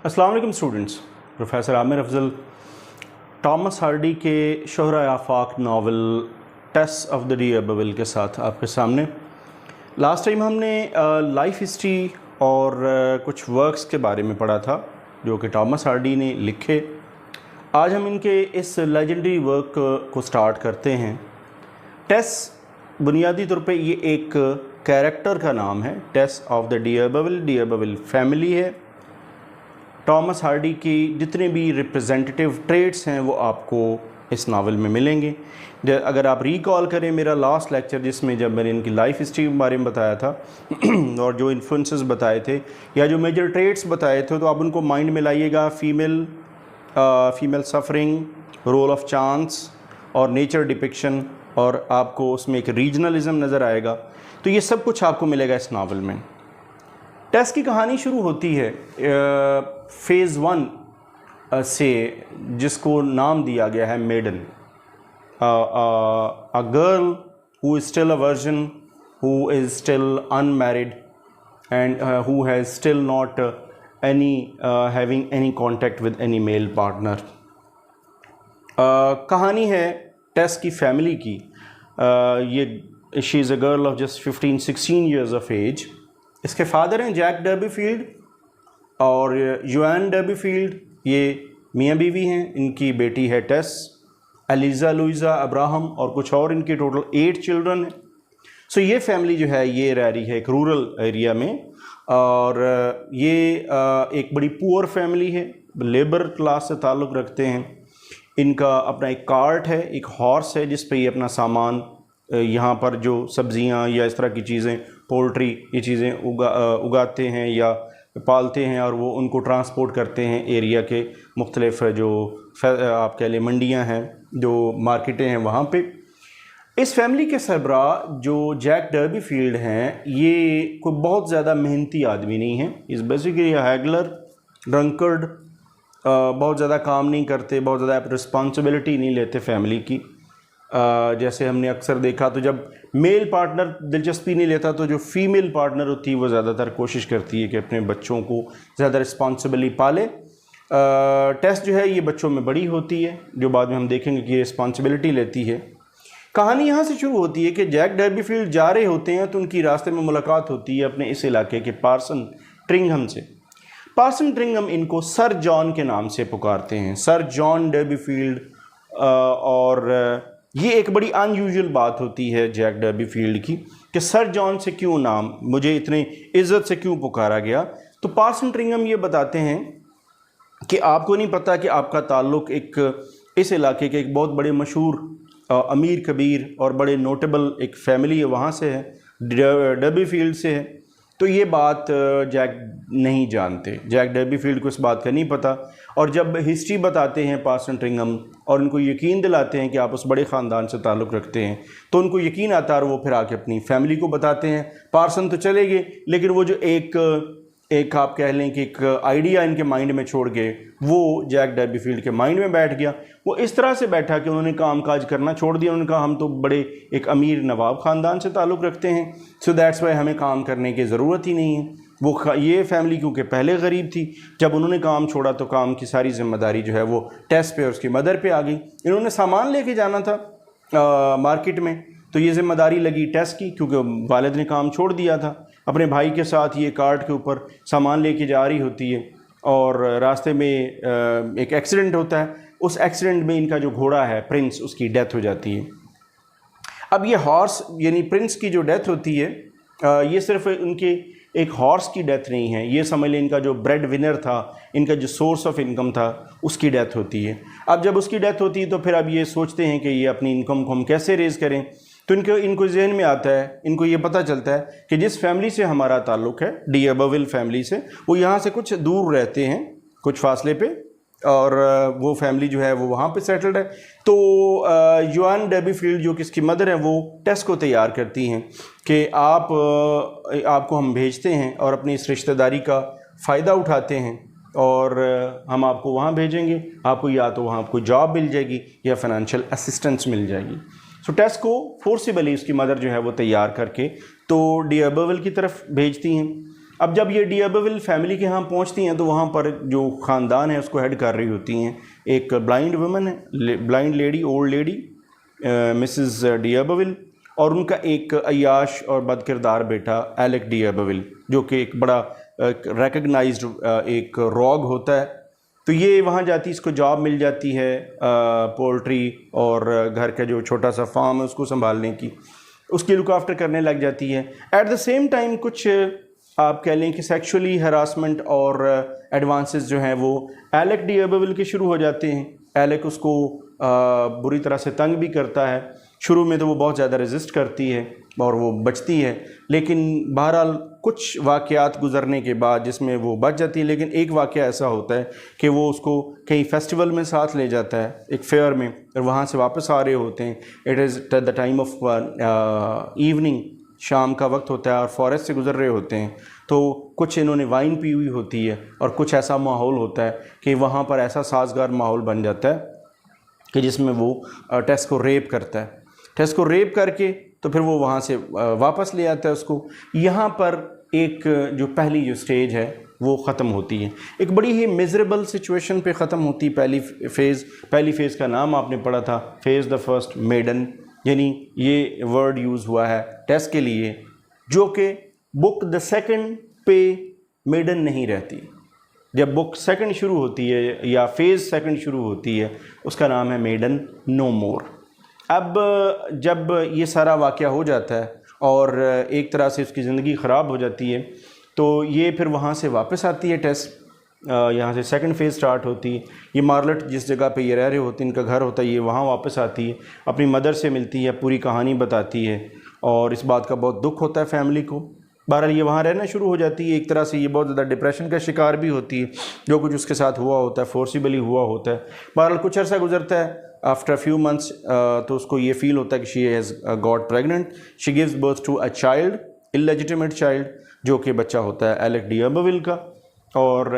अस्सलाम वालेकुम students. Professor Aamir Afzal Thomas Hardy के शोहरा आफाक novel Tess of the D'Urbervilles के साथ आपके सामने। लास्ट टाइम हमने लाइफ हिस्ट्री और कुछ वर्क्स के बारे में पढ़ा था जो कि टॉमस हार्डी ने लिखे। आज हम इनके इस लेजेंडरी वर्क को स्टार्ट करते हैं। टेस बुनियादी तौर पे ये एक कैरेक्टर का नाम है। Tess of the D'Urbervilles family है। टॉमस हार्डी की जितने भी रिप्रेजेंटेटिव ट्रेड्स हैं वो आपको इस नावल में मिलेंगे। अगर आप रिकॉल करें मेरा लास्ट लेक्चर जिसमें जब मैंने इनकी लाइफ हिस्ट्री के बारे में बताया था और जो इन्फ्लुएंसेस बताए थे या जो मेजर ट्रेड्स बताए थे, तो आप उनको माइंड में लाइएगा। Female suffering, role of chance और नेचर डिपिक्शन, और आपको उसमें एक रीजनलिज्म नज़र आएगा। तो ये सब कुछ आपको मिलेगा इस नावल में। टेस की कहानी शुरू होती है फेज़ 1 से, जिसको नाम दिया गया है maiden. A girl who is still a virgin, who is still unmarried and who has still not having any contact with any male partner. कहानी है टेस की फैमिली की। ये she is a girl of just 15-16 years of age. इसके father हैं Jack Durbeyfield और Joan डर्बीफील्ड, ये मियाँ बीवी हैं। इनकी बेटी है टेस, एलिज़ा लुइज़ा अब्राहम और कुछ और। इनके टोटल 8 चिल्ड्रन हैं। सो ये फैमिली जो है ये रह रही है एक रूरल एरिया में, और ये एक बड़ी पुअर फैमिली है, लेबर क्लास से ताल्लुक़ रखते हैं। इनका अपना एक कार्ट है, एक हॉर्स है जिस पे ये अपना सामान, यहाँ पर जो सब्जियाँ या इस तरह की चीज़ें, पोल्ट्री, ये चीज़ें उगाते हैं या पालते हैं, और वो उनको ट्रांसपोर्ट करते हैं एरिया के मुख्तलिफ जो आप कह लें मंडियाँ हैं, जो मार्केटें हैं वहाँ पे। इस फैमिली के सरबराह जो जैक डर्बीफील्ड हैं, ये कोई बहुत ज़्यादा मेहनती आदमी नहीं है। इस बेसिकली हैगलर, ड्रंकर्ड, बहुत ज़्यादा काम नहीं करते, बहुत ज़्यादा रिस्पॉन्सिबिलिटी नहीं लेते फैमिली की। जैसे हमने अक्सर देखा, तो जब मेल पार्टनर दिलचस्पी नहीं लेता तो जो फीमेल पार्टनर होती है वो ज़्यादातर कोशिश करती है कि अपने बच्चों को ज़्यादा रिस्पॉन्सिबली पाले। टेस जो है ये बच्चों में बड़ी होती है, जो बाद में हम देखेंगे कि ये रिस्पॉन्सिबिलिटी लेती है। कहानी यहाँ से शुरू होती है कि जैक डर्बीफील्ड जा रहे होते हैं तो उनकी रास्ते में मुलाकात होती है अपने इस इलाके के पार्सन ट्रिंघम से। पार्सन ट्रिंघम इनको सर जॉन के नाम से पुकारते हैं, सर जॉन डर्बीफील्ड। और ये एक बड़ी अनयूजुअल बात होती है जैक डर्बीफील्ड की कि सर जॉन से क्यों नाम, मुझे इतनी इज्जत से क्यों पुकारा गया। तो पार्सन ट्रिंघम ये बताते हैं कि आपको नहीं पता कि आपका ताल्लुक़ एक इस इलाके के एक बहुत बड़े मशहूर अमीर कबीर और बड़े नोटेबल एक फैमिली है, वहाँ से है, डर्बीफील्ड से है। तो ये बात जैक नहीं जानते, जैक डर्बीफील्ड को इस बात का नहीं पता। और जब हिस्ट्री बताते हैं पार्सन ट्रिंघम और उनको यकीन दिलाते हैं कि आप उस बड़े ख़ानदान से ताल्लुक़ रखते हैं, तो उनको यकीन आता है और वो फिर आके अपनी फैमिली को बताते हैं। पार्सन तो चले गए, लेकिन वो जो एक आप कह लें कि एक आइडिया इनके माइंड में छोड़ गए, वो जैक डर्बीफील्ड के माइंड में बैठ गया। वो इस तरह से बैठा कि उन्होंने कामकाज करना छोड़ दिया। उन्होंने कहा हम तो बड़े एक अमीर नवाब ख़ानदान से ताल्लुक़ रखते हैं, सो दैट्स वाई हमें काम करने की ज़रूरत ही नहीं है। ये फैमिली क्योंकि पहले गरीब थी, जब उन्होंने काम छोड़ा तो काम की सारी जिम्मेदारी जो है वो टेस पे और उसकी मदर पे आ गई। इन्होंने सामान लेके जाना था मार्केट में, तो ये जिम्मेदारी लगी टेस की, क्योंकि वालिद ने काम छोड़ दिया था। अपने भाई के साथ ये कार्ट के ऊपर सामान लेके जा रही होती है और रास्ते में एक एक्सीडेंट होता है। उस एक्सीडेंट में इनका जो घोड़ा है प्रिंस, उसकी डेथ हो जाती है। अब ये हॉर्स यानी प्रिंस की जो डेथ होती है, ये सिर्फ उनके एक हॉर्स की डेथ नहीं है, ये समझ लें इनका जो ब्रेड विनर था, इनका जो सोर्स ऑफ इनकम था, उसकी डेथ होती है। अब जब उसकी डेथ होती है तो फिर अब ये सोचते हैं कि ये अपनी इनकम को हम कैसे रेज़ करें। तो इनको जहन में आता है, इनको ये पता चलता है कि जिस फैमिली से हमारा ताल्लुक़ है, डी अबेविल फैमिली से, वो यहाँ से कुछ दूर रहते हैं, कुछ फासले पे, और वो फैमिली जो है वो वहाँ पे सेटल्ड है। तो जोआन डर्बीफील्ड जो कि इसकी मदर है, वो टेस को तैयार करती हैं कि आपको हम भेजते हैं और अपनी इस रिश्तेदारी का फ़ायदा उठाते हैं, और हम आपको वहाँ भेजेंगे। आपको या तो वहाँ आपको जॉब मिल जाएगी या फाइनेंशियल असिस्टेंस मिल जाएगी। सो टेस को फोर्सिबली उसकी मदर जो है वो तैयार करके तो डी अबेविल की तरफ भेजती हैं। अब जब ये डियाबेविल फैमिली के यहाँ पहुँचती हैं तो वहाँ पर जो ख़ानदान है उसको हेड कर रही होती हैं एक ब्लाइंड वुमन है, blind lady, old lady Mrs D'Urberville, और उनका एक अय्याश और बदकिरदार बेटा एलेक डियाबेविल, जो कि एक बड़ा रिकग्नाइज्ड एक रॉग होता है। तो ये वहाँ जाती, इसको जॉब मिल जाती है पोल्ट्री और घर का जो छोटा सा फार्म है उसको संभालने की, उसकी लुक आफ्टर करने लग जाती है। एट द सेम टाइम कुछ आप कह लें कि सेक्सुअली हरासमेंट और एडवांसेस जो हैं वो एलेक डियाबेविल के शुरू हो जाते हैं। एलेक उसको बुरी तरह से तंग भी करता है। शुरू में तो वो बहुत ज़्यादा रेजिस्ट करती है और वो बचती है, लेकिन बहरहाल कुछ वाक़यात गुज़रने के बाद जिसमें वो बच जाती है। लेकिन एक वाक़या ऐसा होता है कि वो उसको कहीं फेस्टिवल में साथ ले जाता है, एक फेयर में, और वहाँ से वापस आ रहे होते हैं। It is at the time of evening, शाम का वक्त होता है और फॉरेस्ट से गुज़र रहे होते हैं। तो कुछ इन्होंने वाइन पी हुई होती है और कुछ ऐसा माहौल होता है कि वहाँ पर ऐसा साजगार माहौल बन जाता है कि जिसमें वो टेस को रेप करता है। टेस को रेप करके तो फिर वो वहाँ से वापस ले आता है उसको। यहाँ पर एक जो पहली जो स्टेज है वो ख़त्म होती है, एक बड़ी ही मिज़रेबल सिचुएशन पे ख़त्म होती है पहली फ़ेज़ का नाम आपने पढ़ा था, फेज़ द फर्स्ट मेडन, यानी ये वर्ड यूज़ हुआ है टेस के लिए, जो कि बुक द सेकंड पे मेडन नहीं रहती। जब बुक सेकंड शुरू होती है या फेज़ सेकंड शुरू होती है उसका नाम है मेडन नो मोर। अब जब ये सारा वाक़या हो जाता है और एक तरह से उसकी ज़िंदगी ख़राब हो जाती है, तो ये फिर वहाँ से वापस आती है टेस, यहाँ से सेकंड फेज़ स्टार्ट होती है। ये मार्लेट जिस जगह पे ये रह रहे होते हैं, इनका घर होता है, ये वहाँ वापस आती है, अपनी मदर से मिलती है, पूरी कहानी बताती है और इस बात का बहुत दुख होता है फैमिली को। बहरहाल ये वहाँ रहना शुरू हो जाती है। एक तरह से ये बहुत ज़्यादा डिप्रेशन का शिकार भी होती है, जो कुछ उसके साथ हुआ होता है फोर्सिबली हुआ होता है। बहरहाल कुछ अर्सा गुजरता है, आफ्टर फ्यू मंथ्स तो उसको ये फील होता है कि she has got pregnant. She gives birth to a child, illegitimate child, जो कि बच्चा होता है एलेक डियाबेविल का, और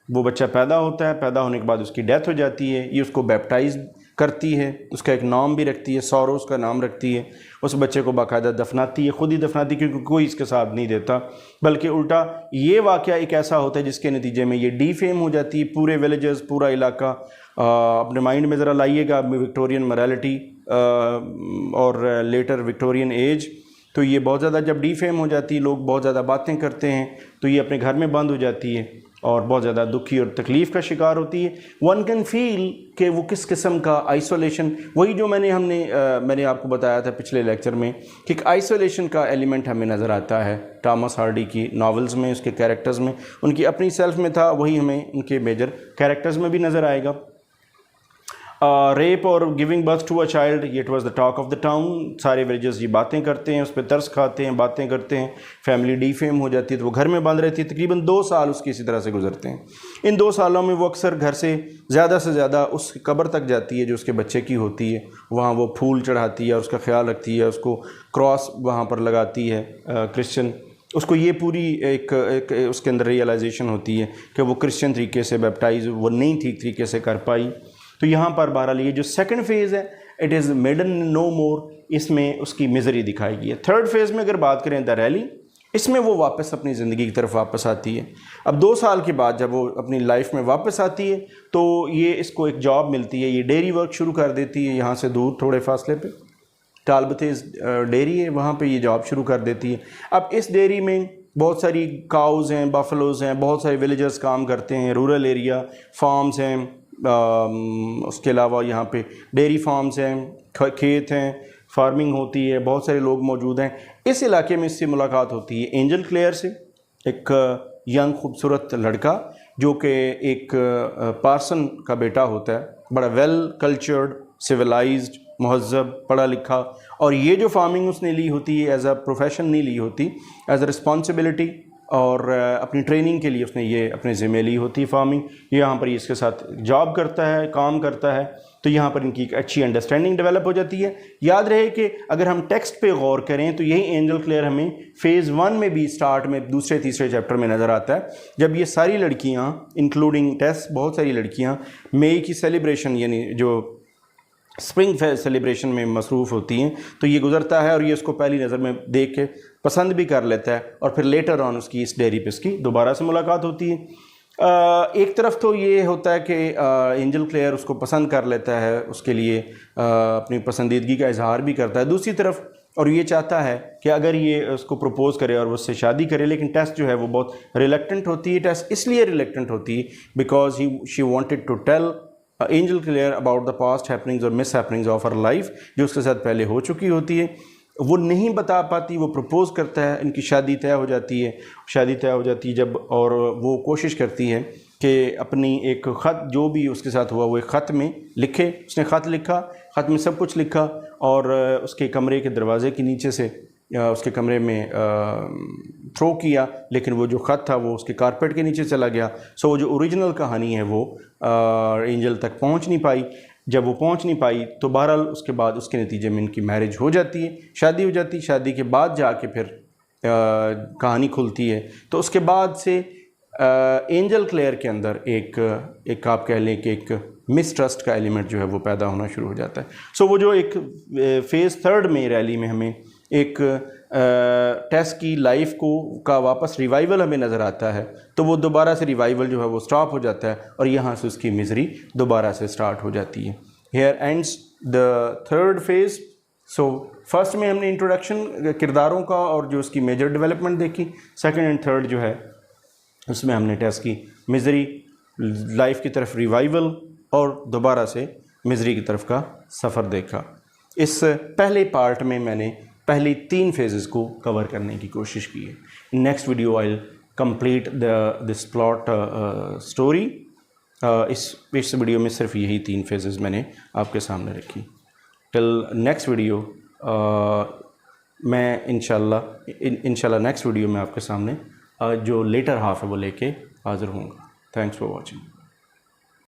वो बच्चा पैदा होता है। पैदा होने के बाद उसकी डेथ हो जाती है। ये उसको बैप्टाइज करती है, उसका एक नाम भी रखती है, सॉरोस का नाम रखती है। उस बच्चे को बाकायदा दफनाती है, ख़ुद ही दफनाती है, क्योंकि कोई इसके साथ नहीं देता, बल्कि उल्टा ये वाक़या एक ऐसा होता है जिसके नतीजे में ये डीफेम हो जाती है। पूरे विलेजेस, पूरा इलाका, अपने माइंड में ज़रा लाइएगा विक्टोरियन मोरालिटी और लेटर विक्टोरियन एज, तो ये बहुत ज़्यादा जब डीफेम हो जाती है, लोग बहुत ज़्यादा बातें करते हैं, तो ये अपने घर में बंद हो जाती है और बहुत ज़्यादा दुखी और तकलीफ़ का शिकार होती है। वन कैन फील कि वो किस किस्म का आइसोलेशन, वही जो मैंने आपको बताया था पिछले लेक्चर में कि एक आइसोलेशन का एलिमेंट हमें नज़र आता है टॉमस हार्डी की नावल्स में, उसके कैरेक्टर्स में। उनकी अपनी सेल्फ में था, वही हमें उनके मेजर कैरेक्टर्स में भी नज़र आएगा। रेप और giving birth to a child, it was the talk of the town. सारे विलेजर्स ये बातें करते हैं, उस पर तरस खाते हैं, बातें करते हैं। फैमिली डीफेम हो जाती है तो वो घर में बंद रहती है। तकरीबन 2 साल उसके इसी तरह से गुजरते हैं। इन 2 सालों में वो अक्सर घर से ज़्यादा उस कब्र तक जाती है जो उसके बच्चे की होती है। वहाँ वो फूल चढ़ाती है और उसका ख्याल रखती है, उसको क्रॉस वहाँ पर लगाती है क्रिश्चियन। उसको ये पूरी एक उसके अंदर रियलाइजेशन होती है कि वो क्रिश्चियन तरीके से बैप्टाइज वो नहीं ठीक तरीके से कर पाई। तो यहाँ पर बहरहाल ये जो सेकंड फेज़ है, इट इज़ मेडन नो मोर, इसमें उसकी मिज़री दिखाई गई है। थर्ड फेज़ में अगर बात करें द रैली, इसमें वो वापस अपनी ज़िंदगी की तरफ वापस आती है। अब 2 साल के बाद जब वो अपनी लाइफ में वापस आती है तो ये इसको एक जॉब मिलती है। ये डेयरी वर्क शुरू कर देती है, यहाँ से दूर थोड़े फासले पे टालबथेज डेयरी है, वहाँ पे ये जॉब शुरू कर देती है। अब इस डेयरी में बहुत सारी काउज़ हैं, बफलोज़ हैं, बहुत सारे विलेजर्स काम करते हैं, रूरल एरिया, फार्म्स हैं, उसके अलावा यहाँ पे डेयरी फार्म्स हैं, खेत हैं, फार्मिंग होती है, बहुत सारे लोग मौजूद हैं। इस इलाके में इससे मुलाकात होती है एंजल क्लेयर से, एक यंग खूबसूरत लड़का जो कि एक पार्सन का बेटा होता है, बड़ा वेल कल्चर्ड, सिविलाइज्ड, महज़ब, पढ़ा लिखा। और ये जो फार्मिंग उसने ली होती है एज अ प्रोफेशन नहीं ली होती, एज अ रिस्पॉन्सिबिलिटी, और अपनी ट्रेनिंग के लिए उसने ये अपने ज़िम्मे ली होती है फार्मिंग। यहाँ पर इसके साथ जॉब करता है, काम करता है, तो यहाँ पर इनकी एक अच्छी अंडरस्टैंडिंग डेवलप हो जाती है। याद रहे कि अगर हम टेक्स्ट पे गौर करें तो यही एंजल क्लेयर हमें फ़ेज़ 1 में भी स्टार्ट में दूसरे तीसरे चैप्टर में नज़र आता है, जब ये सारी लड़कियाँ इंक्लूडिंग टेस, बहुत सारी लड़कियाँ मई की सेलिब्रेशन यानी जो स्प्रिंग सेलिब्रेशन में मसरूफ़ होती हैं। तो ये गुज़रता है और ये उसको पहली नज़र में देख के पसंद भी कर लेता है और फिर लेटर ऑन उसकी इस डेयरी पे उसकी दोबारा से मुलाकात होती है। एक तरफ तो ये होता है कि एंजल क्लेयर उसको पसंद कर लेता है, उसके लिए अपनी पसंदीदगी का इजहार भी करता है दूसरी तरफ, और ये चाहता है कि अगर ये उसको प्रपोज़ करे और उससे शादी करे, लेकिन टेस जो है वो बहुत रिलेक्टेंट होती है। टेस इसलिए रिलेक्टेंट होती है because she wanted to tell Angel Clare about the past happenings और mishappenings of her life, जो उसके साथ पहले हो चुकी होती है। वो नहीं बता पाती, वो प्रपोज़ करता है, इनकी शादी तय हो जाती है। शादी तय हो जाती है जब, और वो कोशिश करती है कि अपनी एक ख़त जो भी उसके साथ हुआ वो एक ख़त में लिखे। उसने ख़त लिखा, ख़त में सब कुछ लिखा और उसके कमरे के दरवाज़े के नीचे से उसके कमरे में थ्रो किया, लेकिन वो जो ख़त था वो उसके कारपेट के नीचे चला गया। सो वो जो ओरिजिनल कहानी है वो एंजल तक पहुंच नहीं पाई। जब वो पहुंच नहीं पाई तो बहरहाल उसके बाद उसके नतीजे में इनकी मैरिज हो जाती है, शादी हो जाती है। शादी के बाद जाके फिर कहानी खुलती है। तो उसके बाद से एंजल क्लेयर के अंदर एक आप कह लें कि एक मिसट्रस्ट का एलिमेंट जो है वो पैदा होना शुरू हो जाता है। सो वो जो एक फेज़ थर्ड में रैली में हमें एक टेस की लाइफ का वापस रिवाइवल हमें नज़र आता है, तो वो दोबारा से रिवाइवल जो है वो स्टॉप हो जाता है और यहाँ से उसकी मिज़री दोबारा से स्टार्ट हो जाती है। Here ends the third phase. So first में हमने इंट्रोडक्शन किरदारों का और जो उसकी मेजर डेवलपमेंट देखी। सेकंड एंड थर्ड जो है उसमें हमने टेस की मिज़री, लाइफ की तरफ रिवाइवल और दोबारा से मिज़री की तरफ का सफ़र देखा। इस पहले पार्ट में मैंने पहली 3 फेजेस को कवर करने की कोशिश की है। Next video I will complete this plot story. इस वीडियो में सिर्फ यही 3 फेजेस मैंने आपके सामने रखी। टिल नेक्स्ट वीडियो मैं इंशाल्लाह नेक्स्ट वीडियो में आपके सामने जो लेटर हाफ है वो लेके हाज़िर होऊंगा। Thanks for watching.